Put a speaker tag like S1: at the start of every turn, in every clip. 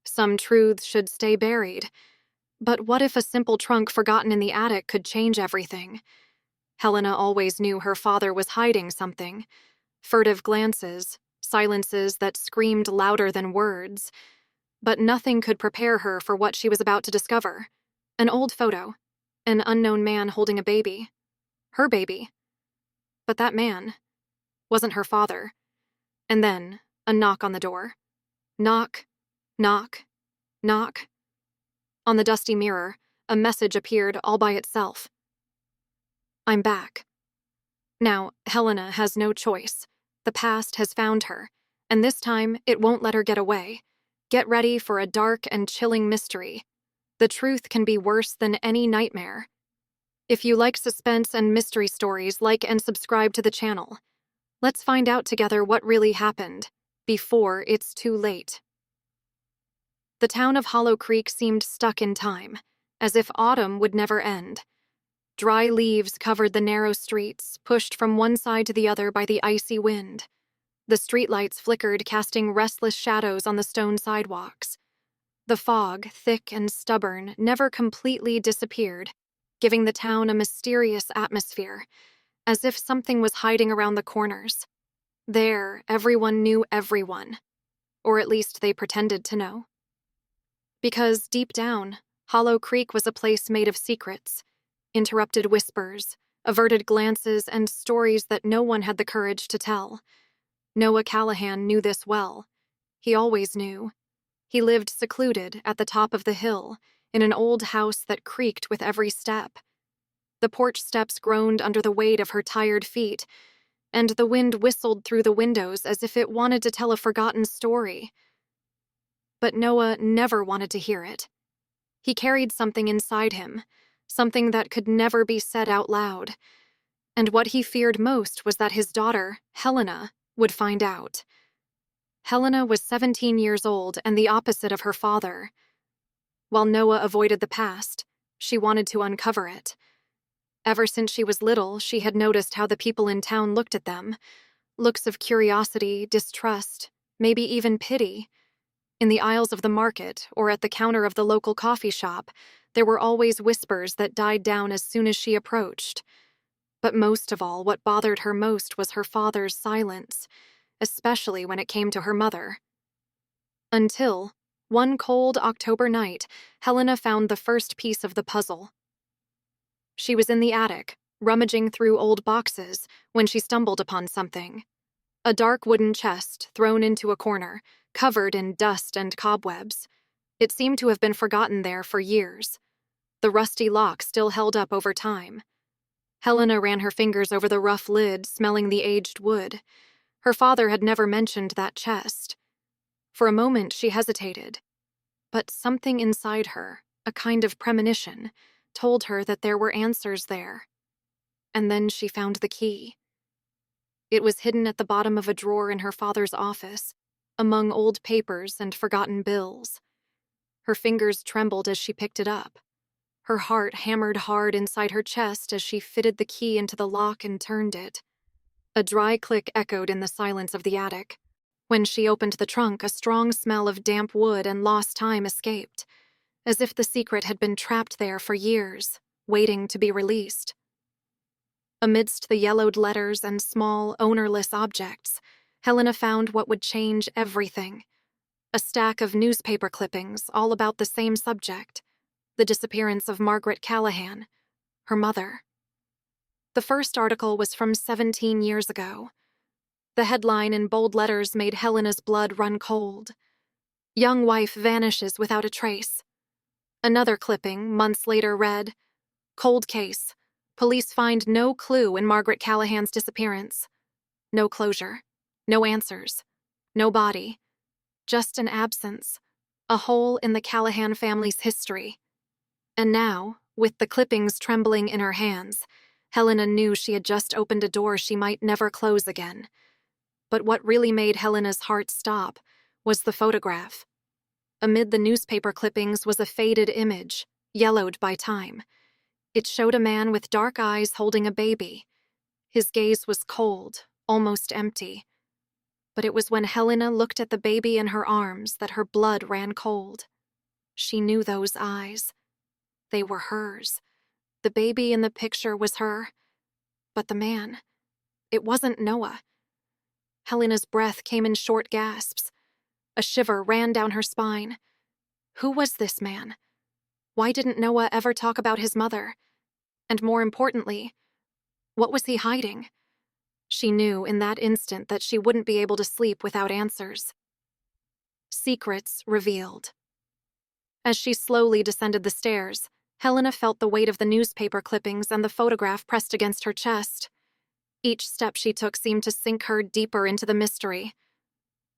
S1: Some truths should stay buried. But what if a simple trunk forgotten in the attic could change everything? Helena always knew her father was hiding something. Furtive glances, silences that screamed louder than words. But nothing could prepare her for what she was about to discover. An old photo. An unknown man holding a baby. Her baby. But that man wasn't her father. And then, a knock on the door. Knock, knock, knock. On the dusty mirror, a message appeared all by itself. I'm back. Now, Helena has no choice. The past has found her, and this time it won't let her get away. Get ready for a dark and chilling mystery. The truth can be worse than any nightmare. If you like suspense and mystery stories, like and subscribe to the channel. Let's find out together what really happened, before it's too late. The town of Hollow Creek seemed stuck in time, as if autumn would never end. Dry leaves covered the narrow streets, pushed from one side to the other by the icy wind. The streetlights flickered, casting restless shadows on the stone sidewalks. The fog, thick and stubborn, never completely disappeared, giving the town a mysterious atmosphere, as if something was hiding around the corners. There, everyone knew everyone, or at least they pretended to know. Because deep down, Hollow Creek was a place made of secrets, interrupted whispers, averted glances, and stories that no one had the courage to tell. Noah Callahan knew this well. He always knew. He lived secluded at the top of the hill, in an old house that creaked with every step. The porch steps groaned under the weight of her tired feet, and the wind whistled through the windows as if it wanted to tell a forgotten story. But Noah never wanted to hear it. He carried something inside him, something that could never be said out loud. And what he feared most was that his daughter, Helena, would find out. Helena was 17 years old and the opposite of her father. While Noah avoided the past, she wanted to uncover it. Ever since she was little, she had noticed how the people in town looked at them. Looks of curiosity, distrust, maybe even pity. In the aisles of the market or at the counter of the local coffee shop, there were always whispers that died down as soon as she approached. But most of all, what bothered her most was her father's silence, especially when it came to her mother. Until, one cold October night, Helena found the first piece of the puzzle. She was in the attic, rummaging through old boxes, when she stumbled upon something. A dark wooden chest thrown into a corner, covered in dust and cobwebs. It seemed to have been forgotten there for years. The rusty lock still held up over time. Helena ran her fingers over the rough lid, smelling the aged wood. Her father had never mentioned that chest. For a moment she hesitated. But something inside her, a kind of premonition, told her that there were answers there. And then she found the key. It was hidden at the bottom of a drawer in her father's office, among old papers and forgotten bills. Her fingers trembled as she picked it up. Her heart hammered hard inside her chest as she fitted the key into the lock and turned it. A dry click echoed in the silence of the attic. When she opened the trunk, a strong smell of damp wood and lost time escaped, as if the secret had been trapped there for years, waiting to be released. Amidst the yellowed letters and small, ownerless objects, Helena found what would change everything. A stack of newspaper clippings, all about the same subject: the disappearance of Margaret Callahan, her mother. The first article was from 17 years ago. The headline in bold letters made Helena's blood run cold. Young wife vanishes without a trace. Another clipping, months later, read, Cold case. Police find no clue in Margaret Callahan's disappearance. No closure. No answers. No body. Just an absence. A hole in the Callahan family's history. And now, with the clippings trembling in her hands, Helena knew she had just opened a door she might never close again. But what really made Helena's heart stop was the photograph. Amid the newspaper clippings was a faded image, yellowed by time. It showed a man with dark eyes holding a baby. His gaze was cold, almost empty. But it was when Helena looked at the baby in her arms that her blood ran cold. She knew those eyes. They were hers. The baby in the picture was her. But the man, it wasn't Noah. Helena's breath came in short gasps. A shiver ran down her spine. Who was this man? Why didn't Noah ever talk about his mother? And more importantly, what was he hiding? She knew in that instant that she wouldn't be able to sleep without answers. Secrets revealed. As she slowly descended the stairs, Helena felt the weight of the newspaper clippings and the photograph pressed against her chest. Each step she took seemed to sink her deeper into the mystery.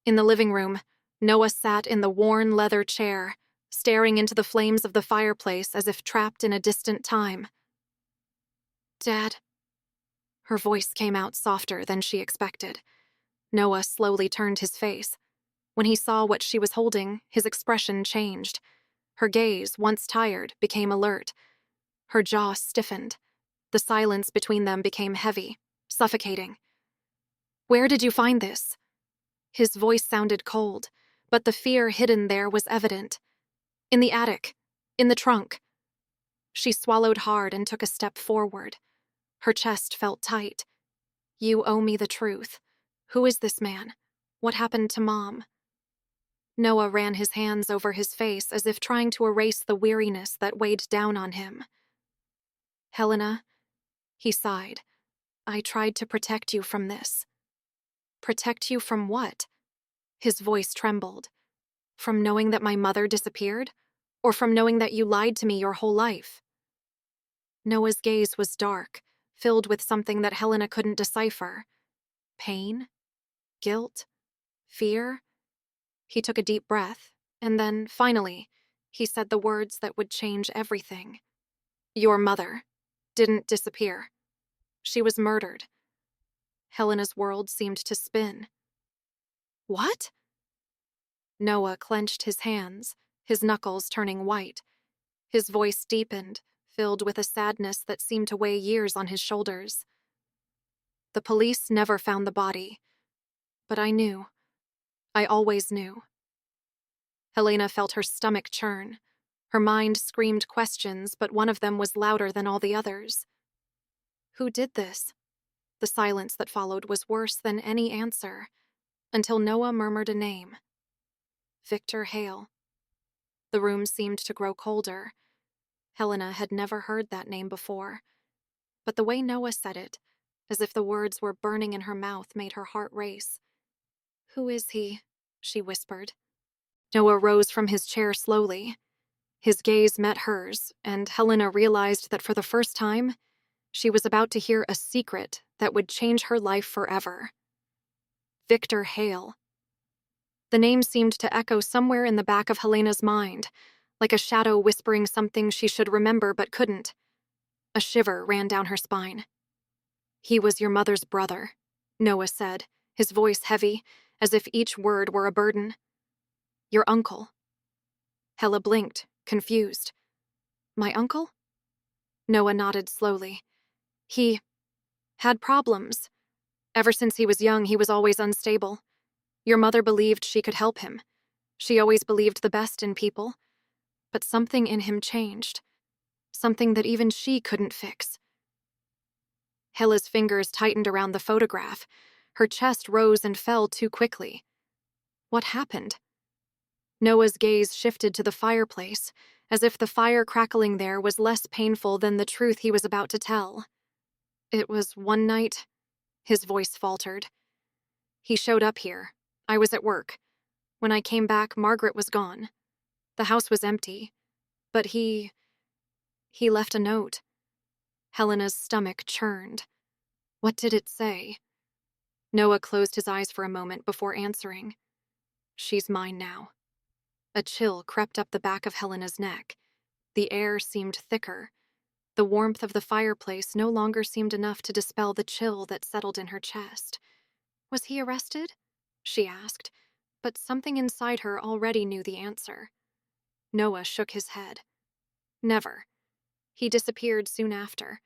S1: In the living room, Noah sat in the worn leather chair, staring into the flames of the fireplace as if trapped in a distant time. "Dad." Her voice came out softer than she expected. Noah slowly turned his face. When he saw what she was holding, his expression changed. Her gaze, once tired, became alert. Her jaw stiffened. The silence between them became heavy, suffocating. "Where did you find this?" His voice sounded cold, but the fear hidden there was evident. "In the attic. In the trunk." She swallowed hard and took a step forward. Her chest felt tight. "You owe me the truth. Who is this man? What happened to Mom?" Noah ran his hands over his face as if trying to erase the weariness that weighed down on him. "Helena," he sighed, "I tried to protect you from this." "Protect you from what?" His voice trembled. "From knowing that my mother disappeared? Or from knowing that you lied to me your whole life?" Noah's gaze was dark, filled with something that Helena couldn't decipher. Pain? Guilt? Fear? He took a deep breath, and then, finally, he said the words that would change everything. "Your mother didn't disappear. She was murdered." Helena's world seemed to spin. "What?" Noah clenched his hands, his knuckles turning white. His voice deepened, filled with a sadness that seemed to weigh years on his shoulders. "The police never found the body. But I knew. I always knew." Helena felt her stomach churn. Her mind screamed questions, but one of them was louder than all the others. Who did this? The silence that followed was worse than any answer, until Noah murmured a name. Victor Hale. The room seemed to grow colder. Helena had never heard that name before, but the way Noah said it, as if the words were burning in her mouth, made her heart race. "Who is he?" she whispered. Noah rose from his chair slowly. His gaze met hers, and Helena realized that for the first time, she was about to hear a secret that would change her life forever. Victor Hale. The name seemed to echo somewhere in the back of Helena's mind, like a shadow whispering something she should remember but couldn't. A shiver ran down her spine. "He was your mother's brother," Noah said, his voice heavy, as if each word were a burden. "Your uncle." Hela blinked, confused. "My uncle?" Noah nodded slowly. "He had problems. Ever since he was young, he was always unstable. Your mother believed she could help him. She always believed the best in people. But something in him changed. Something that even she couldn't fix." Hela's fingers tightened around the photograph. Her chest rose and fell too quickly. What happened? Noah's gaze shifted to the fireplace, as if the fire crackling there was less painful than the truth he was about to tell. "It was one night," his voice faltered. "He showed up here. I was at work. When I came back, Margaret was gone. The house was empty. But he left a note." Helena's stomach churned. What did it say? Noah closed his eyes for a moment before answering. "She's mine now." A chill crept up the back of Helena's neck. The air seemed thicker. The warmth of the fireplace no longer seemed enough to dispel the chill that settled in her chest. "Was he arrested?" she asked, but something inside her already knew the answer. Noah shook his head. "Never. He disappeared soon after.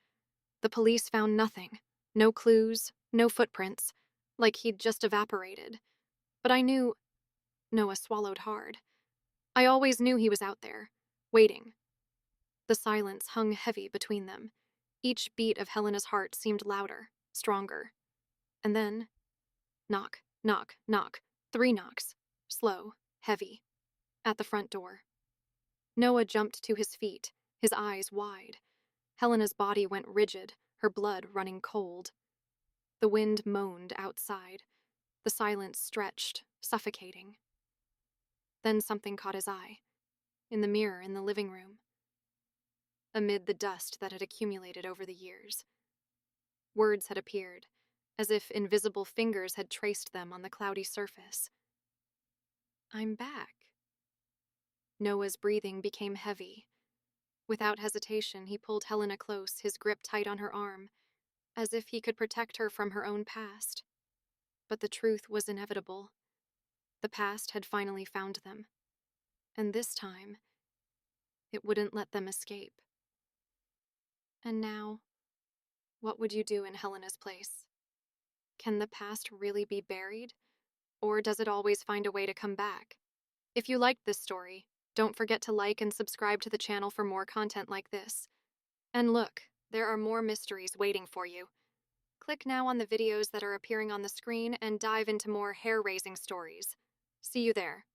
S1: The police found nothing. No clues, no footprints, like he'd just evaporated. But I knew. Noah swallowed hard. I always knew he was out there, waiting. The silence hung heavy between them. Each beat of Helena's heart seemed louder, stronger. And then, knock, knock, knock. 3 knocks. Slow, heavy. At the front door. Noah jumped to his feet, his eyes wide. Helena's body went rigid, her blood running cold. The wind moaned outside. The silence stretched, suffocating. Then something caught his eye. In the mirror in the living room. Amid the dust that had accumulated over the years. Words had appeared, as if invisible fingers had traced them on the cloudy surface. I'm back. Noah's breathing became heavy. Without hesitation, he pulled Helena close, his grip tight on her arm, as if he could protect her from her own past. But the truth was inevitable. The past had finally found them. And this time, it wouldn't let them escape. And now, what would you do in Helena's place? Can the past really be buried? Or does it always find a way to come back? If you liked this story, don't forget to like and subscribe to the channel for more content like this. And look, there are more mysteries waiting for you. Click now on the videos that are appearing on the screen and dive into more hair-raising stories. See you there.